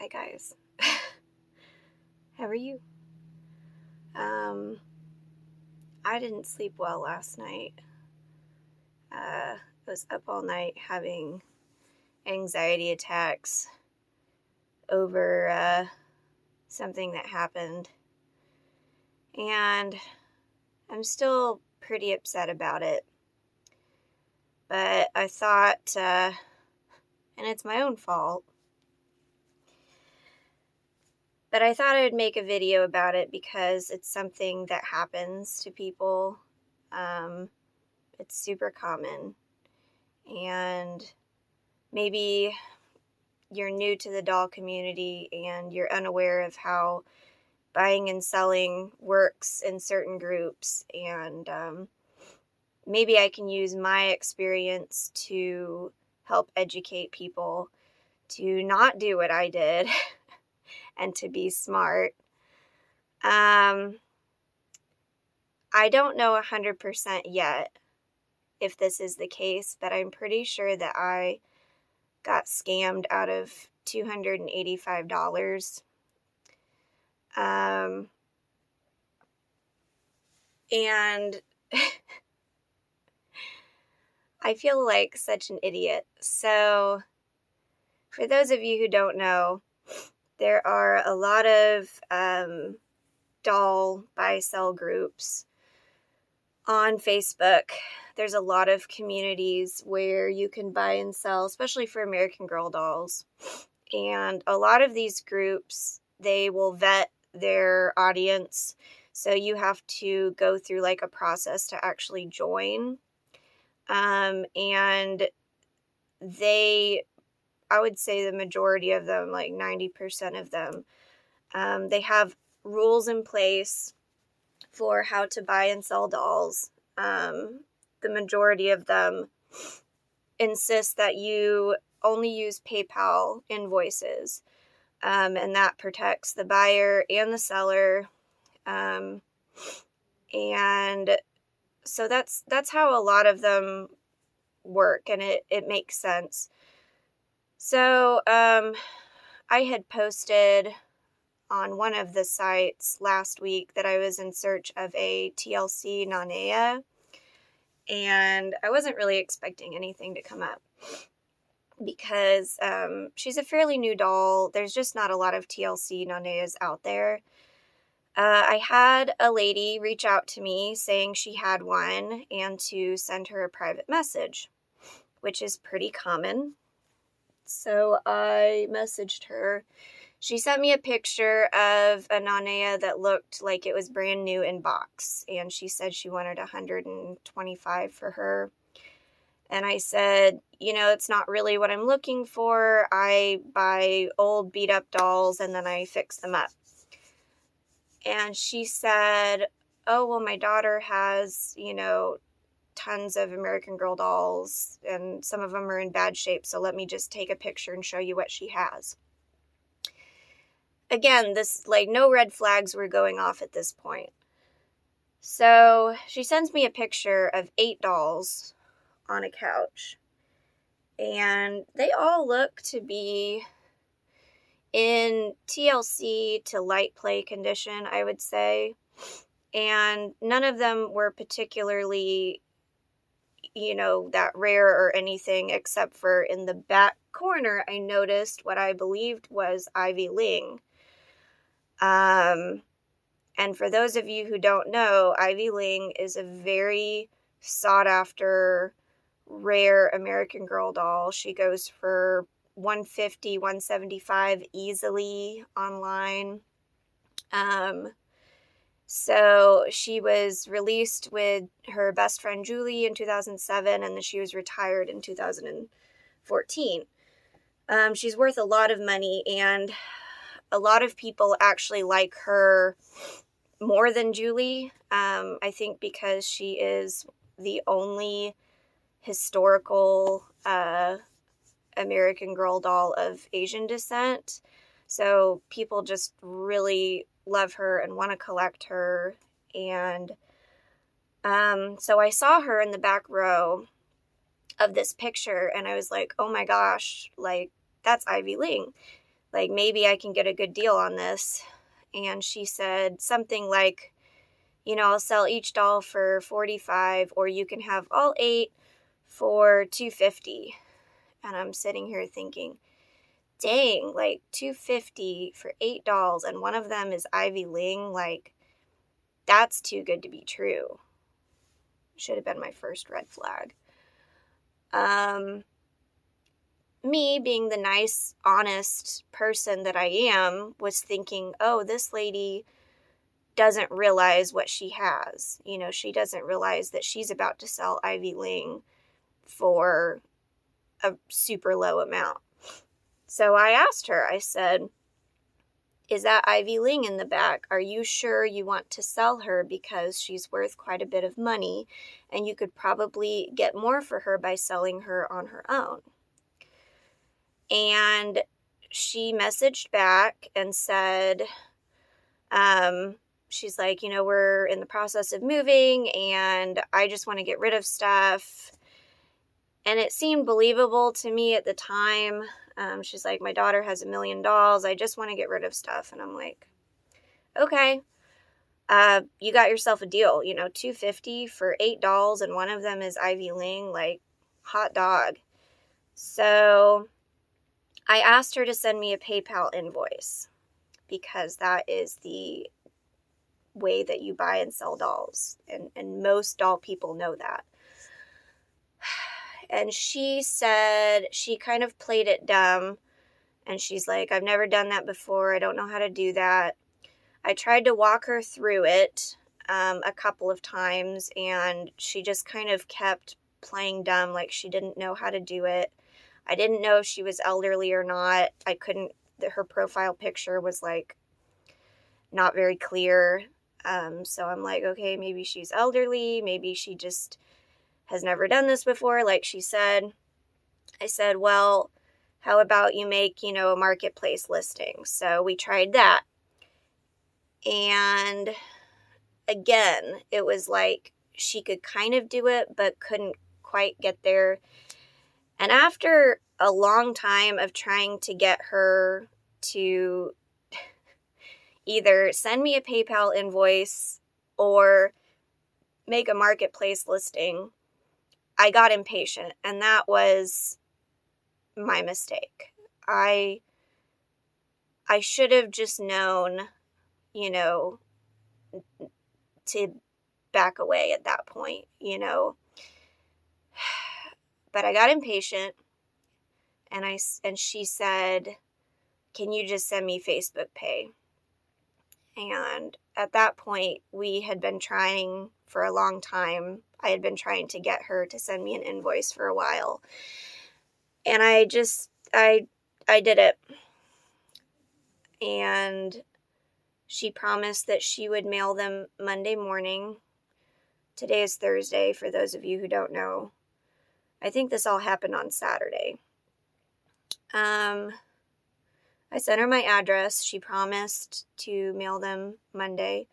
Hi guys. How are you? I didn't sleep well last night. I was up all night having anxiety attacks over something that happened. And I'm still pretty upset about it. But I thought, and it's my own fault, but I thought I would make a video about it because it's something that happens to people. It's super common, and maybe you're new to the doll community and you're unaware of how buying and selling works in certain groups, and maybe I can use my experience to help educate people to not do what I did and to be smart. I don't know 100% yet if this is the case, but I'm pretty sure that I got scammed out of $285. And I feel like such an idiot. So, for those of you who don't know, there are a lot of doll buy-sell groups on Facebook. There's a lot of communities where you can buy and sell, especially for American Girl dolls. And a lot of these groups, they will vet their audience. So you have to go through like a process to actually join. And I would say the majority of them, like 90% of them, they have rules in place for how to buy and sell dolls. The majority of them insist that you only use PayPal invoices, and that protects the buyer and the seller. And so that's how a lot of them work, and it makes sense. So I had posted on one of the sites last week that I was in search of a TLC Nanea, and I wasn't really expecting anything to come up because she's a fairly new doll. There's just not a lot of TLC Naneas out there. I had a lady reach out to me saying she had one and to send her a private message, which is pretty common. So I messaged her. She sent me a picture of a Nanea that looked like it was brand new in box, and she said she wanted $125 for her. And I said, it's not really what I'm looking for. I buy old beat up dolls and then I fix them up. And she said, oh, well, my daughter has, tons of American Girl dolls and some of them are in bad shape. So let me just take a picture and show you what she has. Again, no red flags were going off at this point. So she sends me a picture of 8 dolls on a couch, and they all look to be in TLC to light play condition, I would say, and none of them were particularly, that rare or anything, except for in the back corner, I noticed what I believed was Ivy Ling. And for those of you who don't know, Ivy Ling is a very sought after, rare American Girl doll. She goes for $150, $175 easily online. So she was released with her best friend Julie in 2007, and then she was retired in 2014. She's worth a lot of money, and a lot of people actually like her more than Julie. I think because she is the only historical American Girl doll of Asian descent. So people just really love her and want to collect her. And so I saw her in the back row of this picture and I was like, oh my gosh, like that's Ivy Ling. Like, maybe I can get a good deal on this. And she said something like, I'll sell each doll for $45, or you can have all 8 for $250. And I'm sitting here thinking, dang, like $250 for 8 dolls, and one of them is Ivy Ling. Like, that's too good to be true. Should have been my first red flag. Me being the nice, honest person that I am, was thinking, oh, this lady doesn't realize what she has. She doesn't realize that she's about to sell Ivy Ling for a super low amount. So I asked her, I said, is that Ivy Ling in the back? Are you sure you want to sell her, because she's worth quite a bit of money and you could probably get more for her by selling her on her own? And she messaged back and said, she's like, we're in the process of moving and I just want to get rid of stuff. And it seemed believable to me at the time. She's like, my daughter has 1 million dolls. I just want to get rid of stuff. And I'm like, okay, you got yourself a deal, $250 for 8 dolls. And one of them is Ivy Ling, like, hot dog. So I asked her to send me a PayPal invoice, because that is the way that you buy and sell dolls. And most doll people know that. And she said, she kind of played it dumb. And she's like, I've never done that before. I don't know how to do that. I tried to walk her through it a couple of times, and she just kind of kept playing dumb, like she didn't know how to do it. I didn't know if she was elderly or not. Her profile picture was like not very clear. So I'm like, okay, maybe she's elderly. Maybe she just has never done this before, like she said. I said, well, how about you make, a marketplace listing? So we tried that. And again, it was like she could kind of do it, but couldn't quite get there. And after a long time of trying to get her to either send me a PayPal invoice or make a marketplace listing, I got impatient, and that was my mistake. I should have just known, to back away at that point, But I got impatient, and she said, can you just send me Facebook Pay? And at that point, we had been trying for a long time. I had been trying to get her to send me an invoice for a while. And I did it. And she promised that she would mail them Monday morning. Today is Thursday, for those of you who don't know. I think this all happened on Saturday. I sent her my address. She promised to mail them Monday.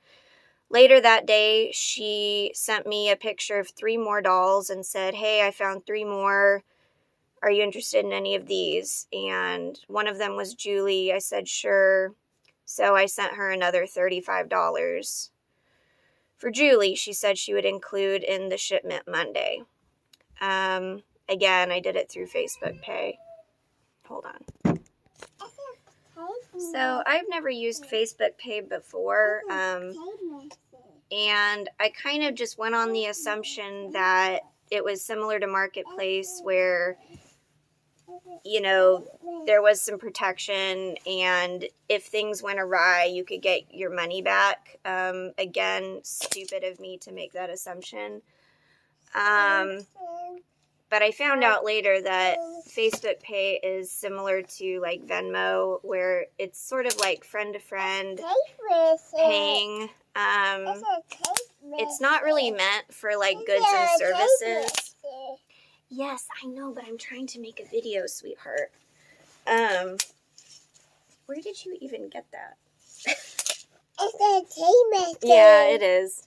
Later that day, she sent me a picture of 3 more dolls and said, hey, I found 3 more. Are you interested in any of these? And one of them was Julie. I said, sure. So I sent her another $35 for Julie. She said she would include in the shipment Monday. Again, I did it through Facebook Pay. Hold on. So I've never used Facebook Pay before, and I kind of just went on the assumption that it was similar to Marketplace, where, there was some protection, and if things went awry, you could get your money back. Again, stupid of me to make that assumption. But I found out later that Facebook Pay is similar to like Venmo, where it's sort of like friend-to-friend paying. It's not really meant for like goods and services. Yes, I know, but I'm trying to make a video, sweetheart. Where did you even get that? It's a tape. Yeah, it is.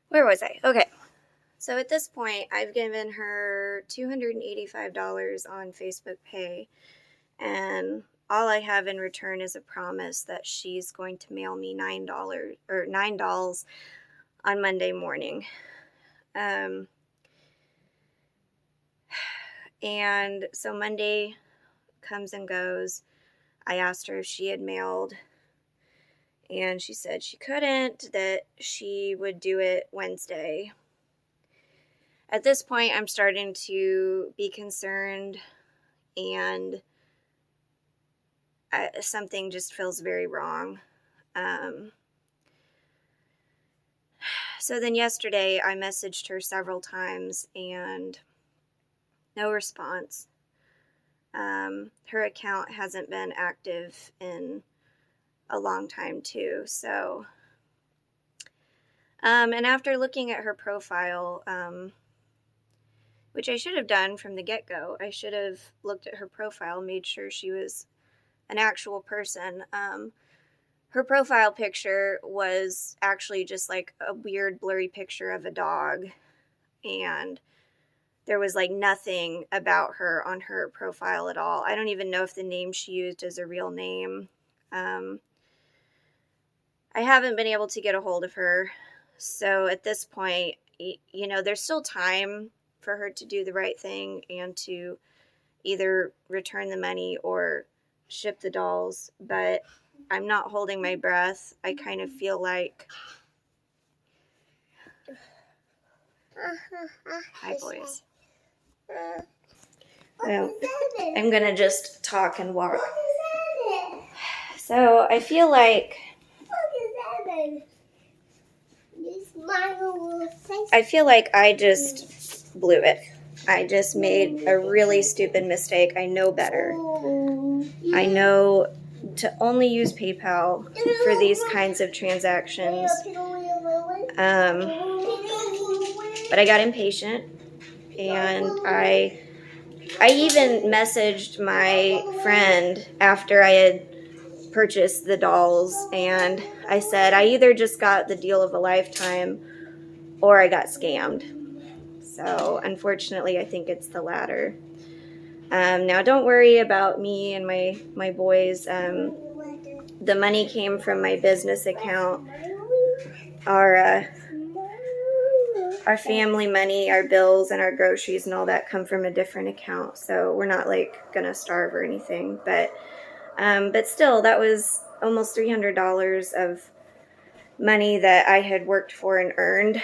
Where was I? Okay. So at this point, I've given her $285 on Facebook Pay, and all I have in return is a promise that she's going to mail me $9 on Monday morning. And so Monday comes and goes. I asked her if she had mailed, and she said she couldn't, that she would do it Wednesday. At this point, I'm starting to be concerned, and something just feels very wrong. So then yesterday, I messaged her several times, and no response. Her account hasn't been active in a long time too, so and after looking at her profile, which I should have done from the get-go, I should have looked at her profile, made sure she was an actual person. Her profile picture was actually just like a weird blurry picture of a dog, and there was like nothing about her on her profile at all. I don't even know if the name she used is a real name. I haven't been able to get a hold of her. So at this point, you know, there's still time for her to do the right thing and to either return the money or ship the dolls. But I'm not holding my breath. I kind of feel like... Hi, boys. Well, I'm going to just talk and walk. So I feel like... I just blew it. I just made a really stupid mistake. I know better. I know to only use PayPal for these kinds of transactions. But I got impatient, and I even messaged my friend after I had purchased the dolls, and I said, I either just got the deal of a lifetime or I got scammed. So unfortunately, I think it's the latter. Now don't worry about me and my boys. The money came from my business account. Our family money, our bills and our groceries and all that come from a different account. So we're not like gonna starve or anything, but still, that was almost $300 of money that I had worked for and earned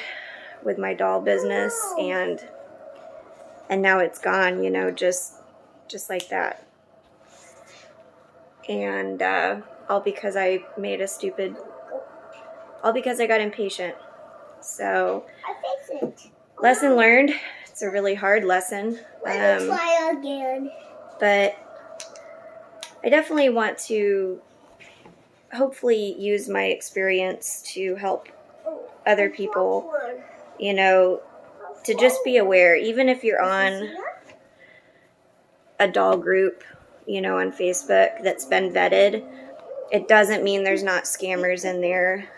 with my doll business, and now it's gone, you know, just like that. And all because I got impatient. So, lesson learned. It's a really hard lesson. Try again. But I definitely want to hopefully use my experience to help other people, you know, to just be aware, even if you're on a doll group, you know, on Facebook that's been vetted, it doesn't mean there's not scammers in there.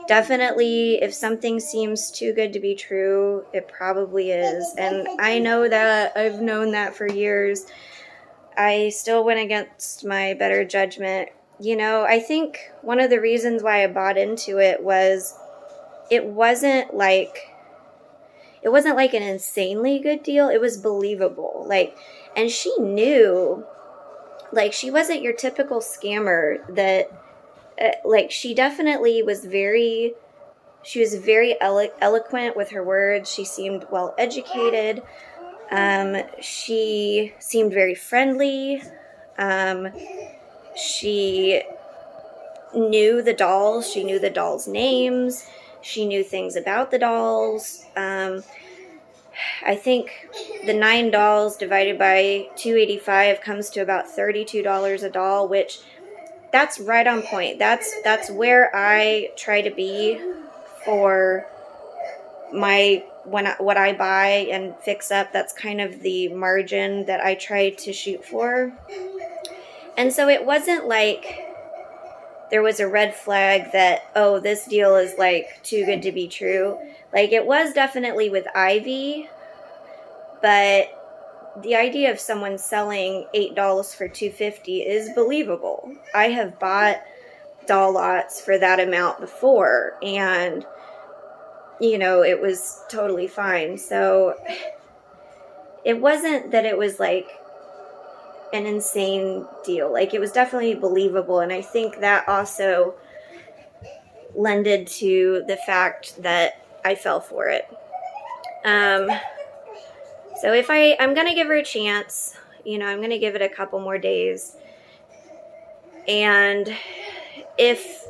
Definitely, if something seems too good to be true, it probably is. And I know that. I've known that for years. I still went against my better judgment. You know, I think one of the reasons why I bought into it was it wasn't like an insanely good deal. It was believable. Like, and she knew, like, she wasn't your typical scammer that, like, she definitely was very eloquent with her words. She seemed well educated. She seemed very friendly. She knew the dolls. She knew the dolls' names. She knew things about the dolls. I think the 9 dolls divided by $285 comes to about $32 a doll, which that's right on point. That's where I try to be for what I buy and fix up. That's kind of the margin that I try to shoot for. And so it wasn't like there was a red flag that, oh, this deal is like too good to be true. Like, it was definitely with Ivy, but the idea of someone selling $8 for $2.50 is believable. I have bought doll lots for that amount before, and it was totally fine. So it wasn't that it was like an insane deal. Like, it was definitely believable, and I think that also lended to the fact that I fell for it. So if I'm going to give her a chance, I'm going to give it a couple more days. And if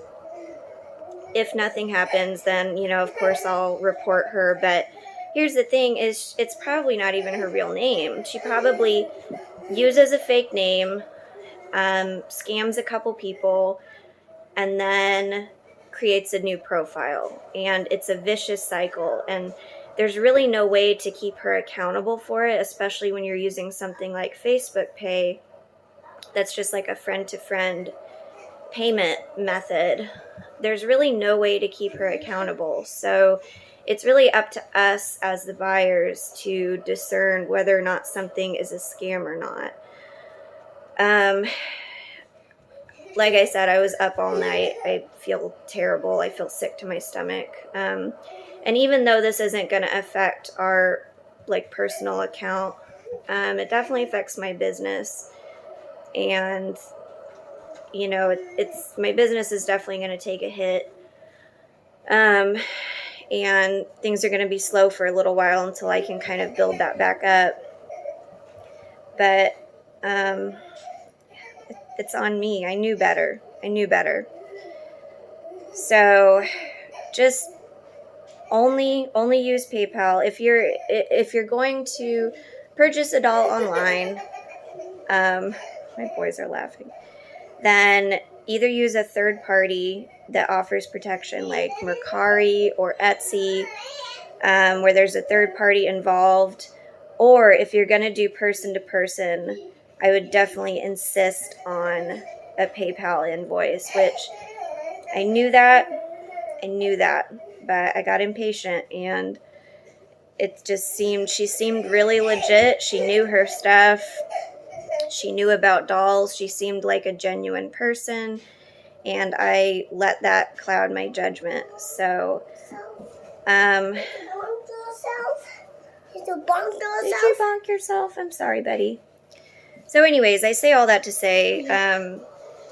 nothing happens, then, of course I'll report her. But here's the thing is, it's probably not even her real name. She probably uses a fake name, scams a couple people, and then creates a new profile. And it's a vicious cycle. And there's really no way to keep her accountable for it, especially when you're using something like Facebook Pay. That's just like a friend-to-friend payment method. There's really no way to keep her accountable. So it's really up to us as the buyers to discern whether or not something is a scam or not. Like I said, I was up all night. I feel terrible. I feel sick to my stomach. And even though this isn't going to affect our personal account, it definitely affects my business. And it's my business is definitely going to take a hit. And things are going to be slow for a little while until I can kind of build that back up. But it's on me. I knew better. So just only use PayPal if you're going to purchase a doll online. My boys are laughing. Then either use a third party that offers protection, like Mercari or Etsy, where there's a third party involved. Or if you're going to do person-to-person, I would definitely insist on a PayPal invoice, which I knew that, but I got impatient, and it just she seemed really legit. She knew her stuff. She knew about dolls. She seemed like a genuine person, and I let that cloud my judgment. So, Did you bonk yourself? I'm sorry, Betty. So anyways, I say all that to say,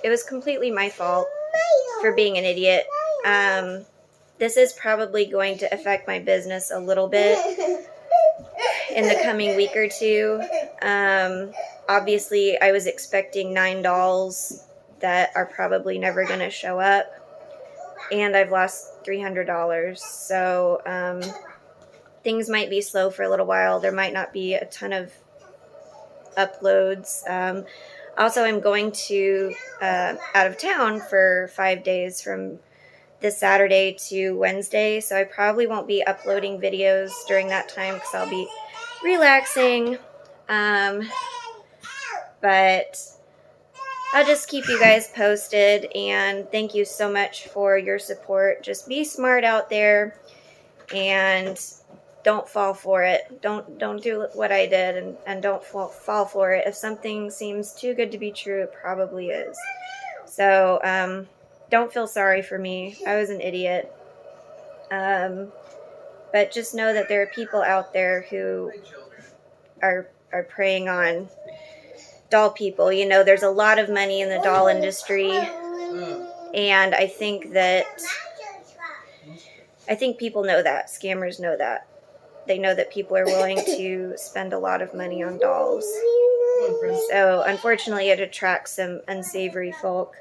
it was completely my fault for being an idiot. This is probably going to affect my business a little bit in the coming week or two. Obviously, I was expecting 9 dolls that are probably never going to show up, and I've lost $300. So things might be slow for a little while. There might not be a ton of uploads. Also, I'm going to out of town for 5 days from this Saturday to Wednesday, so I probably won't be uploading videos during that time because I'll be relaxing. But I'll just keep you guys posted, and thank you so much for your support. Just be smart out there and don't fall for it. Don't do what I did, and don't fall for it. If something seems too good to be true, it probably is. So don't feel sorry for me. I was an idiot. But just know that there are people out there who are preying on doll people. There's a lot of money in the doll industry, and I think people know that. Scammers know that. They know that people are willing to spend a lot of money on dolls. So unfortunately, it attracts some unsavory folk.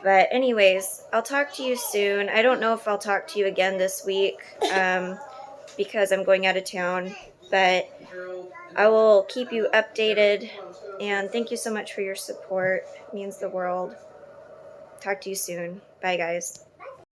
But anyways, I'll talk to you soon. I don't know if I'll talk to you again this week because I'm going out of town, but I will keep you updated. And thank you so much for your support. It means the world. Talk to you soon. Bye, guys.